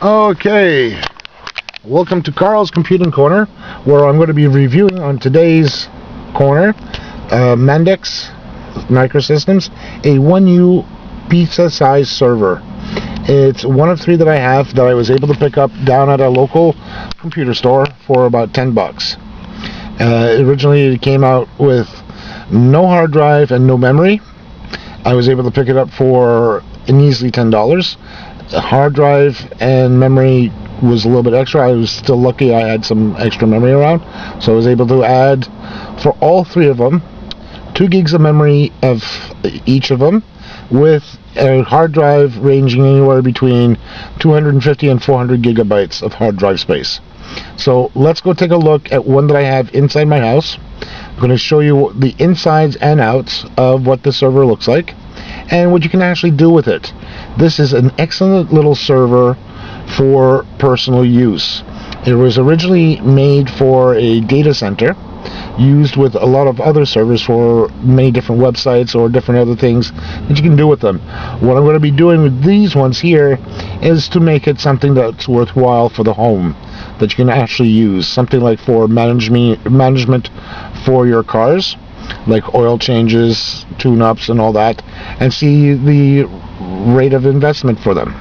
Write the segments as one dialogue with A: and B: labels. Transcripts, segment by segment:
A: Okay, welcome to Carl's Computing Corner, where I'm going to be reviewing on today's corner Mendax Microsystems, a 1U pizza-sized server. It's one of three that I have that I was able to pick up down at a local computer store for about $10. Originally, it came out with no hard drive and no memory. I was able to pick it up for an easily $10. The hard drive and memory was a little bit extra. I was still lucky I had some extra memory around, so I was able to add for all three of them 2 gigs of memory of each of them, with a hard drive ranging anywhere between 250 and 400 gigabytes of hard drive space. So let's go take a look at one that I have inside my house. I'm going to show you the insides and outs of what the server looks like and what you can actually do with it. This is an excellent little server for personal use. It was originally made for a data center, used with a lot of other servers for many different websites or different other things that you can do with them. What I'm going to be doing with these ones here is to make it something that's worthwhile for the home, that you can actually use, something like for management for your cars, like oil changes, tune-ups and all that, and see the rate of investment for them,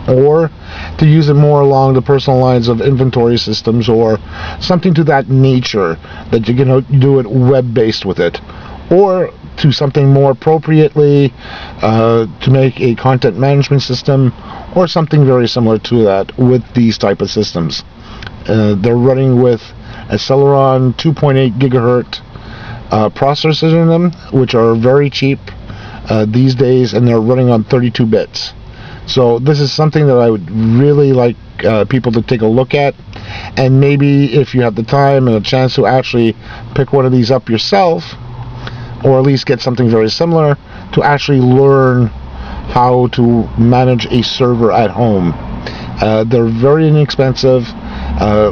A: or to use it more along the personal lines of inventory systems or something to that nature, that you can do it web-based with it, or to something more appropriately to make a content management system or something very similar to that with these type of systems. They're running with a Celeron 2.8 gigahertz processors in them, which are very cheap these days, and they're running on 32 bits. So this is something that I would really like people to take a look at, and maybe if you have the time and a chance to actually pick one of these up yourself, or at least get something very similar, to actually learn how to manage a server at home. They're very inexpensive,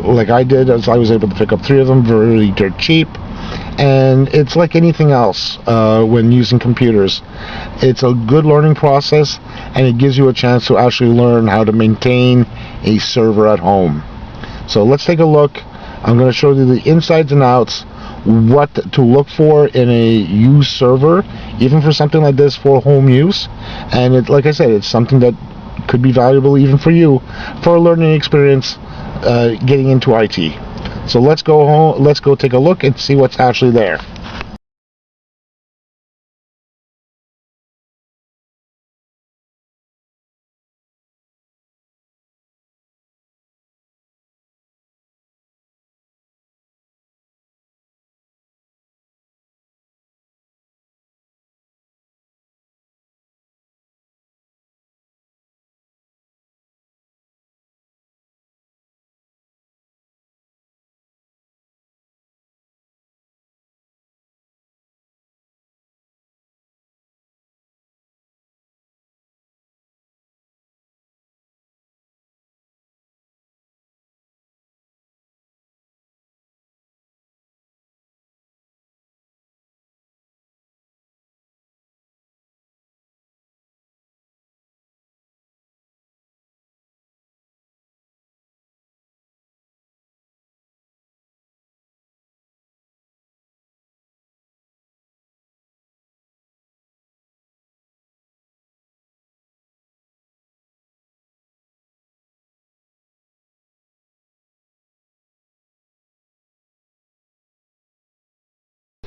A: like I did, as I was able to pick up 3 of them very dirt cheap. And it's like anything else when using computers. It's a good learning process, and it gives you a chance to actually learn how to maintain a server at home. So let's take a look. I'm going to show you the insides and outs, what to look for in a used server, even for something like this for home use. And like I said, it's something that could be valuable even for you for a learning experience getting into IT. So let's go home, let's go take a look and see what's actually there.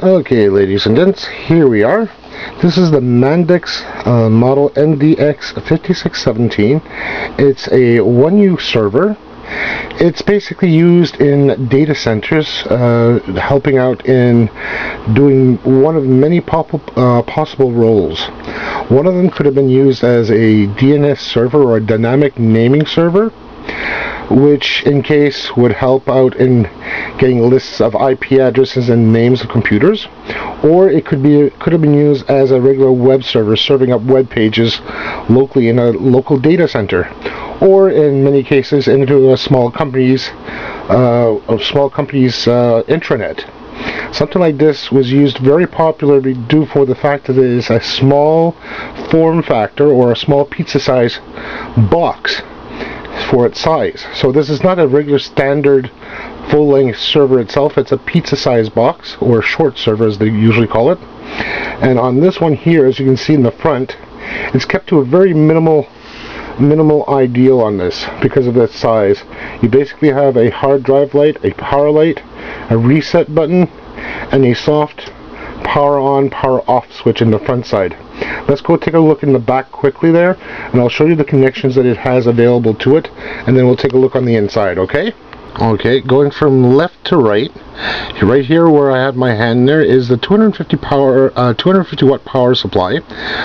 A: Okay, ladies and gents, here we are. This is the Mendax model MDX 5617. It's a 1U server. It's basically used in data centers, helping out in doing one of many possible roles. One of them could have been used as a DNS server or a dynamic naming server, which in case would help out in getting lists of IP addresses and names of computers, or it could have been used as a regular web server serving up web pages locally in a local data center, or in many cases into a small company's intranet. Something like this was used very popularly due for the fact that it is a small form factor or a small pizza size box for its size. So this is not a regular standard full-length server itself. It's a pizza-sized box, or short server as they usually call it. And on this one here, as you can see in the front, it's kept to a very minimal ideal on this because of its size. You basically have a hard drive light, a power light, a reset button, and a soft power on, power off switch in the front side. Let's go take a look in the back quickly there, and I'll show you the connections that it has available to it, and then we'll take a look on the inside, okay? Okay, going from left to right, right here where I have my hand there is the 250 watt power supply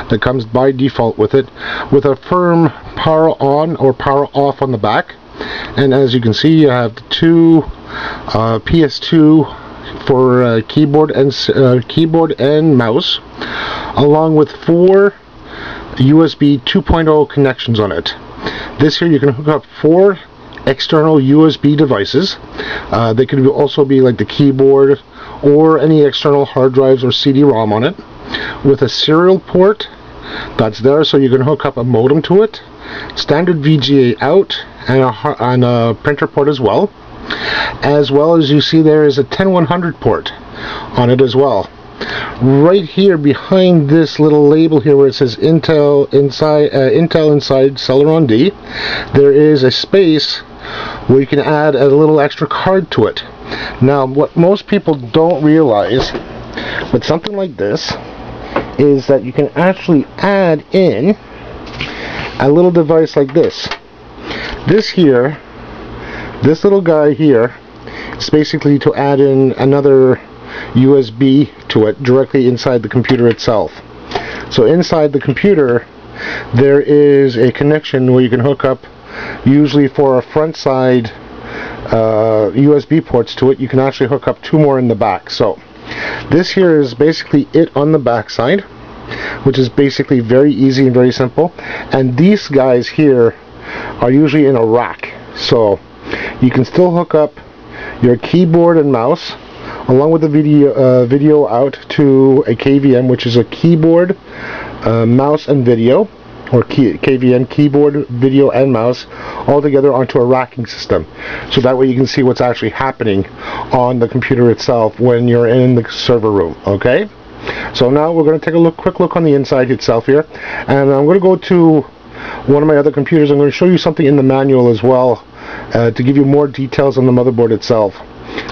A: that comes by default with it, with a firm power on or power off on the back. And as you can see, you have the two PS2 for keyboard and mouse, along with 4 USB 2.0 connections on it. This here you can hook up 4 external USB devices. They could also be like the keyboard or any external hard drives or CD-ROM on it, with a serial port that's there, so you can hook up a modem to it, standard VGA out, and a printer port as well as you see there is a 10100 port on it as well. Right here behind this little label here where it says Intel inside Celeron D, there is a space where you can add a little extra card to it. Now, what most people don't realize with something like this is that you can actually add in a little device like this. This little guy here is basically to add in another USB to it directly inside the computer itself. So inside the computer there is a connection where you can hook up, usually for a front side USB ports to it. You can actually hook up 2 more in the back. So this here is basically it on the back side, which is basically very easy and very simple. And these guys here are usually in a rack, so you can still hook up your keyboard and mouse along with the video out to a KVM, which is a keyboard, mouse and video, or KVM, keyboard, video and mouse, all together onto a racking system. So that way you can see what's actually happening on the computer itself when you're in the server room, okay? So now we're going to take a quick look on the inside itself here, and I'm going to go to one of my other computers. I'm going to show you something in the manual as well, to give you more details on the motherboard itself,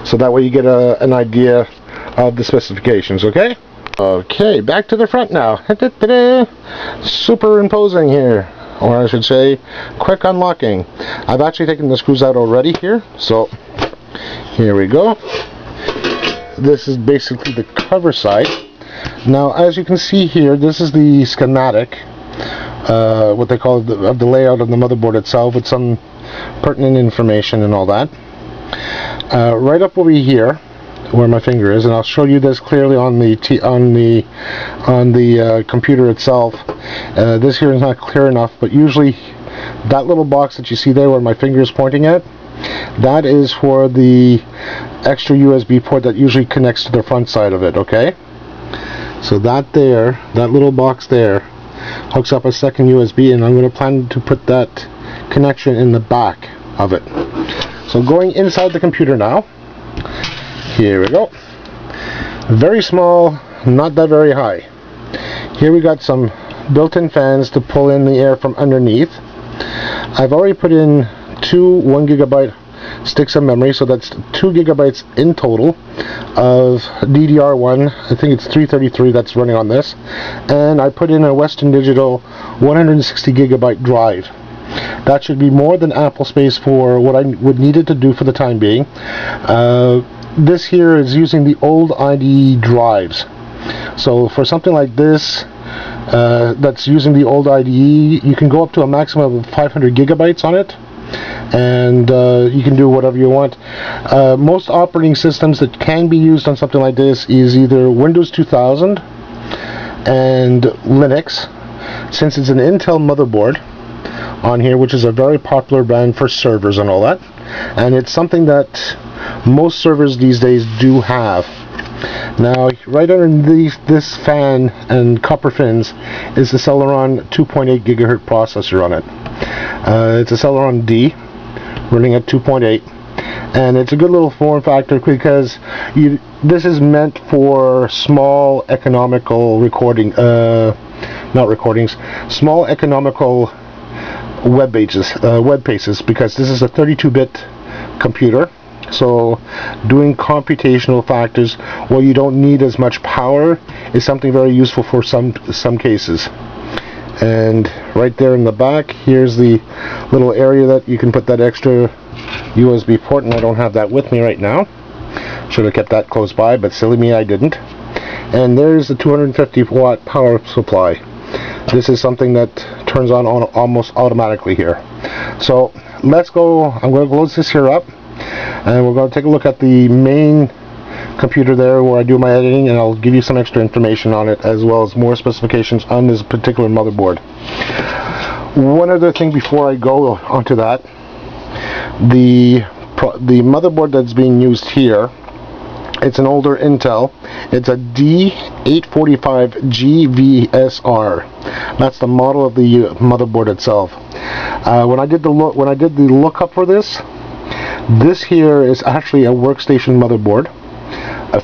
A: so that way you get an idea of the specifications, okay? Okay, back to the front now. Superimposing here, or I should say quick unlocking. I've actually taken the screws out already here, so here we go. This is basically the cover side. Now, as you can see here, this is the schematic, what they call of the layout of the motherboard itself, with some pertinent information and all that. Right up over here, where my finger is, and I'll show you this clearly on the computer itself. This here is not clear enough, but usually that little box that you see there where my finger is pointing at, that is for the extra USB port that usually connects to the front side of it, okay? So that little box there hooks up a second USB, and I'm going to plan to put that connection in the back of it. So going inside the computer now, here we go. Very small, not that very high. Here we got some built-in fans to pull in the air from underneath. I've already put in 2 1 GB sticks of memory, so that's 2 GB in total of DDR1. I think it's 333 that's running on this, and I put in a Western Digital 160 GB drive. That should be more than ample space for what I would need it to do for the time being. This here is using the old IDE drives, so for something like this that's using the old IDE, you can go up to a maximum of 500 GB on it, and you can do whatever you want. Most operating systems that can be used on something like this is either Windows 2000 and Linux, since it's an Intel motherboard on here, which is a very popular brand for servers and all that, and it's something that most servers these days do have. Now, right underneath this fan and copper fins is the Celeron 2.8 GHz processor on it. It's a Celeron D. running at 2.8, and it's a good little form factor because this is meant for small economical small economical web pages, because this is a 32-bit computer. So doing computational factors where you don't need as much power is something very useful for some cases. And right there in the back, here's the little area that you can put that extra USB port, and I don't have that with me right now. Should have kept that close by, but silly me, I didn't. And there's the 250 watt power supply. This is something that turns on almost automatically here. So let's go. I'm going to close this here up, and we're going to take a look at the main computer there where I do my editing, and I'll give you some extra information on it as well as more specifications on this particular motherboard. One other thing before I go onto that, the motherboard that's being used here, it's an older Intel. It's a D845GVSR. That's the model of the motherboard itself. When I did the lookup for this here is actually a workstation motherboard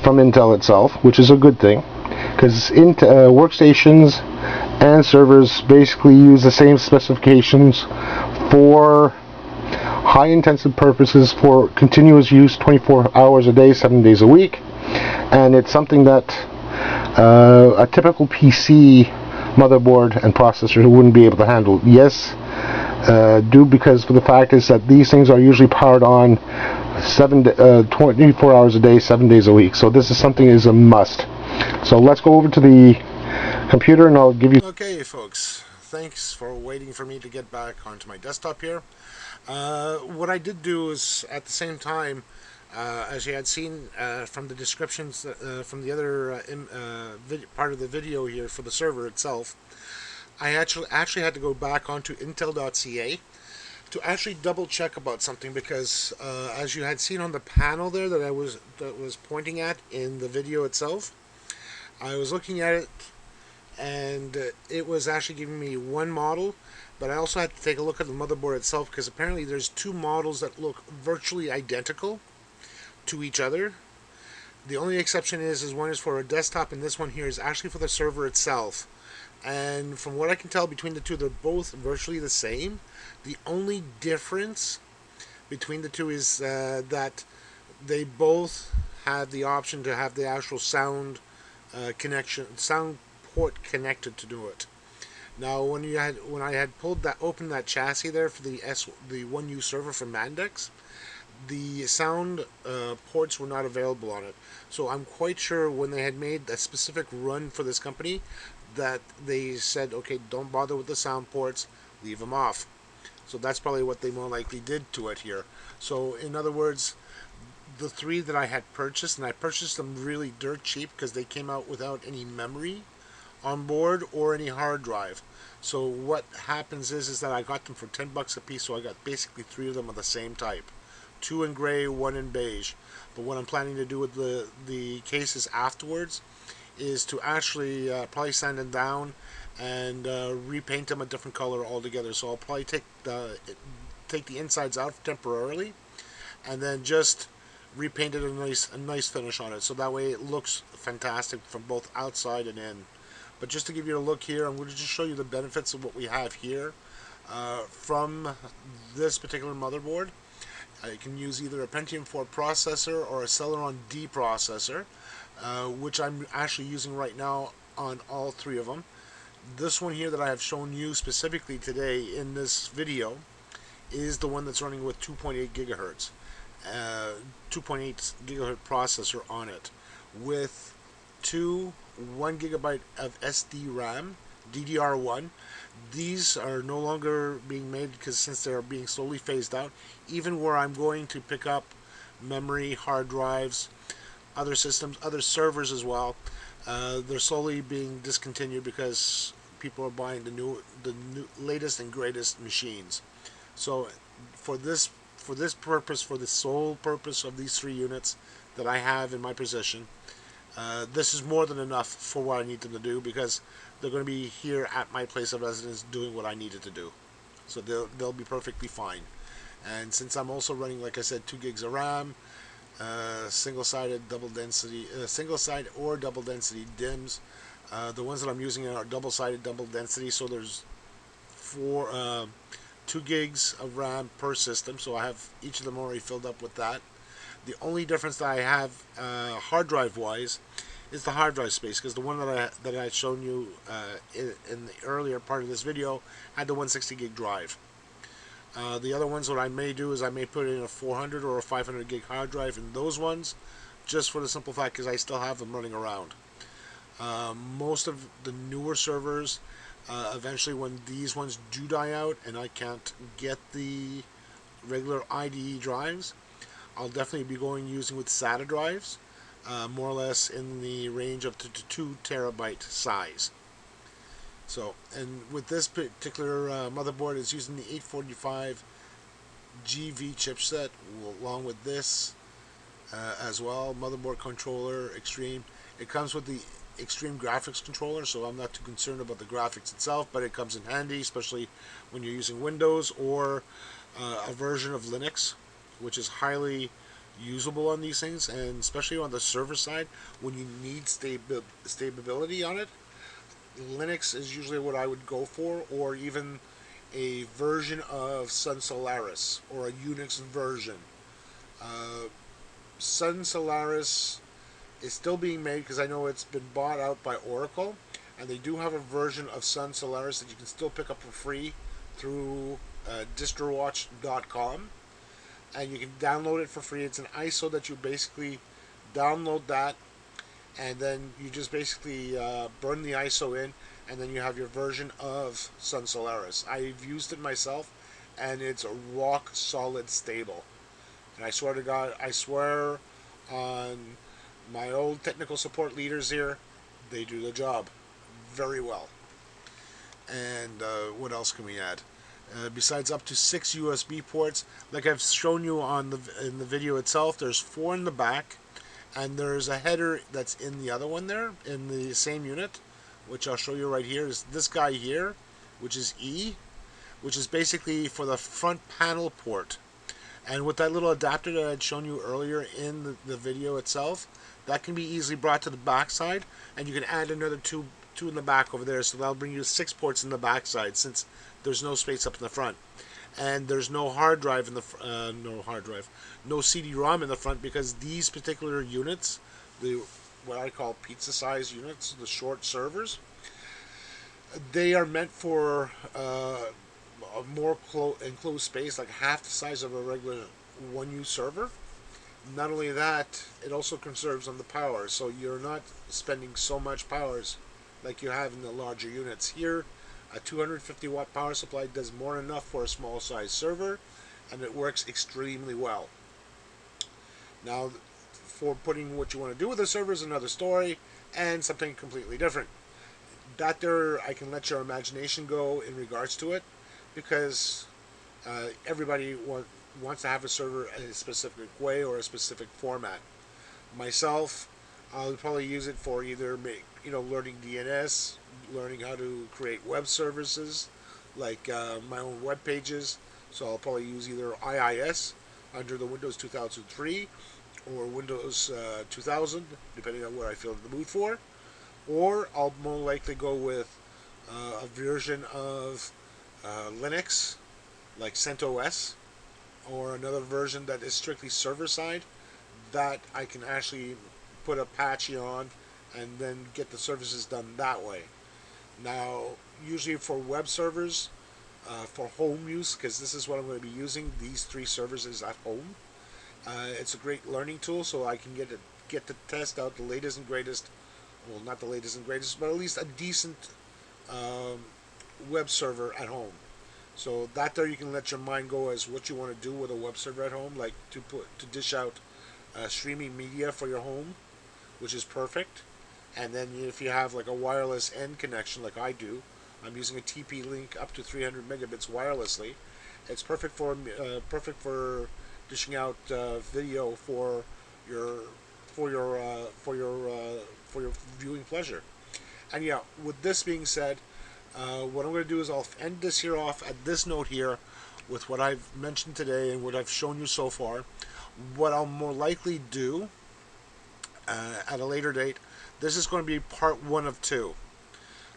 A: from Intel itself, which is a good thing, because workstations and servers basically use the same specifications for high intensive purposes for continuous use 24 hours a day, 7 days a week, and it's something that a typical PC motherboard and processor wouldn't be able to handle. Yes, because for the fact is that these things are usually powered on 24 hours a day, 7 days a week. So this is something is a must. So let's go over to the computer and I'll give you...
B: Okay folks, thanks for waiting for me to get back onto my desktop here. What I did do is, at the same time, as you had seen from the descriptions from the other part of the video here for the server itself, I actually had to go back onto intel.ca to actually double check about something, because as you had seen on the panel there that I was pointing at in the video itself, I was looking at it and it was actually giving me one model, but I also had to take a look at the motherboard itself, because apparently there's two models that look virtually identical to each other. The only exception is one is for a desktop, and this one here is actually for the server itself. And from what I can tell between the two, they're both virtually the same. The only difference between the two is that they both have the option to have the actual sound port connected to do it. Now, when I had opened that chassis there for the 1U server from Mendax, the sound ports were not available on it. So I'm quite sure when they had made a specific run for this company that they said, okay, don't bother with the sound ports, leave them off. So that's probably what they more likely did to it here. So in other words, the three that I had purchased, and I purchased them really dirt cheap because they came out without any memory on board or any hard drive. So what happens is that I got them for 10 bucks a piece, so I got basically three of them of the same type. Two in gray, one in beige. But what I'm planning to do with the cases afterwards is to actually probably sand them down and repaint them a different color altogether. So I'll probably take the insides out temporarily and then just repaint it a nice finish on it, so that way it looks fantastic from both outside and in. But just to give you a look here, I'm going to just show you the benefits of what we have here from this particular motherboard. You can use either a Pentium 4 processor or a Celeron D processor, which I'm actually using right now on all three of them. This one here that I have shown you specifically today in this video is the one that's running with 2.8 gigahertz. 2.8 gigahertz processor on it with 1 gigabyte of SDRAM, DDR1. These are no longer being made because since they're being slowly phased out, even where I'm going to pick up memory, hard drives, other systems, other servers as well, they're slowly being discontinued because people are buying the latest and greatest machines. So for this purpose, for the sole purpose of these three units that I have in my possession, this is more than enough for what I need them to do, because they're going to be here at my place of residence doing what I needed to do. So they'll be perfectly fine. And since I'm also running, like I said, 2 gigs of RAM, single-sided single-side or double density DIMMs. The ones that I'm using are double-sided double density, so there's 2 gigs of RAM per system, so I have each of them already filled up with that. The only difference that I have hard drive wise is the hard drive space, because the one that I had shown you in the earlier part of this video had the 160 gig drive. The other ones, what I may do is I may put in a 400 or a 500 gig hard drive in those ones, just for the simple fact because I still have them running around. Most of the newer servers, eventually when these ones do die out and I can't get the regular IDE drives, I'll definitely be using with SATA drives, more or less in the range of 2 terabyte size. So, and with this particular motherboard, it's using the 845 GV chipset along with this as well. Motherboard controller, Extreme. It comes with the Extreme graphics controller, so I'm not too concerned about the graphics itself, but it comes in handy, especially when you're using Windows or a version of Linux, which is highly usable on these things, and especially on the server side when you need stability on it. Linux is usually what I would go for, or even a version of Sun Solaris or a Unix version. Uh, Sun Solaris is still being made because I know it's been bought out by Oracle, and they do have a version of Sun Solaris that you can still pick up for free through distrowatch.com, and you can download it for free. It's an ISO that you basically download that, and then you just basically burn the ISO in, and then you have your version of Sun Solaris. I've used it myself, and it's a rock solid stable. And I swear to God, I swear on my old technical support leaders here, they do the job very well. And what else can we add? Besides up to 6 USB ports, like I've shown you on in the video itself, there's 4 in the back, and there's a header that's in the other one there in the same unit, which I'll show you right here. Is this guy here, which is E, which is basically for the front panel port. And with that little adapter that I had shown you earlier in the video itself, that can be easily brought to the back side, and you can add another two in the back over there, so that'll bring you 6 ports in the back side, since there's no space up in the front. And there's no hard drive in the no CD-ROM in the front, because these particular units, the what I call pizza size units, the short servers, they are meant for a more enclosed space, like half the size of a regular 1U server. Not only that, it also conserves on the power, so you're not spending so much powers like you have in the larger units. Here, a 250 watt power supply does more than enough for a small size server, and it works extremely well. Now, for putting what you want to do with the server is another story, and something completely different. That there, I can let your imagination go in regards to it, because everybody wants to have a server in a specific way or a specific format. Myself, I'll probably use it for either learning DNS, learning how to create web services, like my own web pages. So I'll probably use either IIS under the Windows 2003 or Windows 2000, depending on what I feel in the mood for. Or I'll more likely go with a version of Linux, like CentOS, or another version that is strictly server side, that I can actually put Apache on and then get the services done that way. Now, usually for web servers, for home use, because this is what I'm going to be using, these 3 servers is at home. It's a great learning tool, so I can get to test out the latest and greatest, well, not the latest and greatest, but at least a decent web server at home. So that there, you can let your mind go as what you want to do with a web server at home, like to dish out streaming media for your home, which is perfect. And then if you have like a wireless end connection, like I do, I'm using a TP-Link up to 300 megabits wirelessly. It's perfect for dishing out video for your viewing pleasure. And yeah, with this being said, what I'm going to do is I'll end this here off at this note here with what I've mentioned today and what I've shown you so far. What I'll more likely do at a later date, this is going to be part one of two.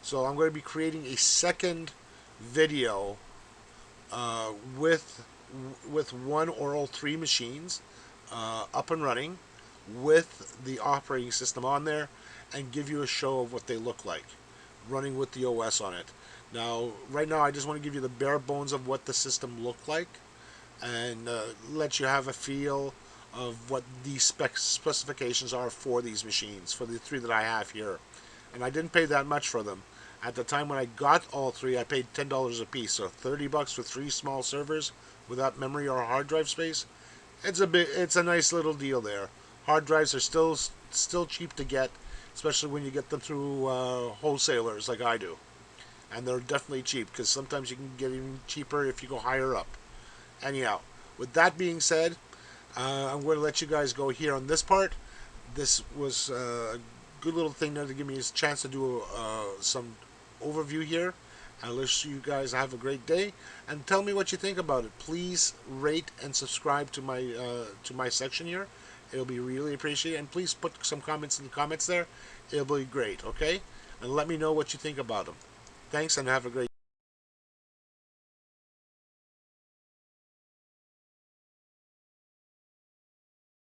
B: So I'm going to be creating a second video uh, with one or all three machines up and running with the operating system on there, and give you a show of what they look like running with the OS on it. Now, right now, I just want to give you the bare bones of what the system looked like, and let you have a feel of what the specifications are for these machines, for the three that I have here. And I didn't pay that much for them. At the time when I got all three, I paid $10 a piece, so $30 for three small servers without memory or hard drive space. It's a nice little deal there. Hard drives are still cheap to get, especially when you get them through wholesalers like I do, and they're definitely cheap because sometimes you can get even cheaper if you go higher up. Anyhow, with that being said, I'm going to let you guys go here on this part. This was a good little thing there to give me a chance to do some overview here. I wish you guys have a great day, and tell me what you think about it. Please rate and subscribe to my section here. It'll be really appreciated, and please put some comments in the comments there. It'll be great, okay? And let me know what you think about them. Thanks, and have a great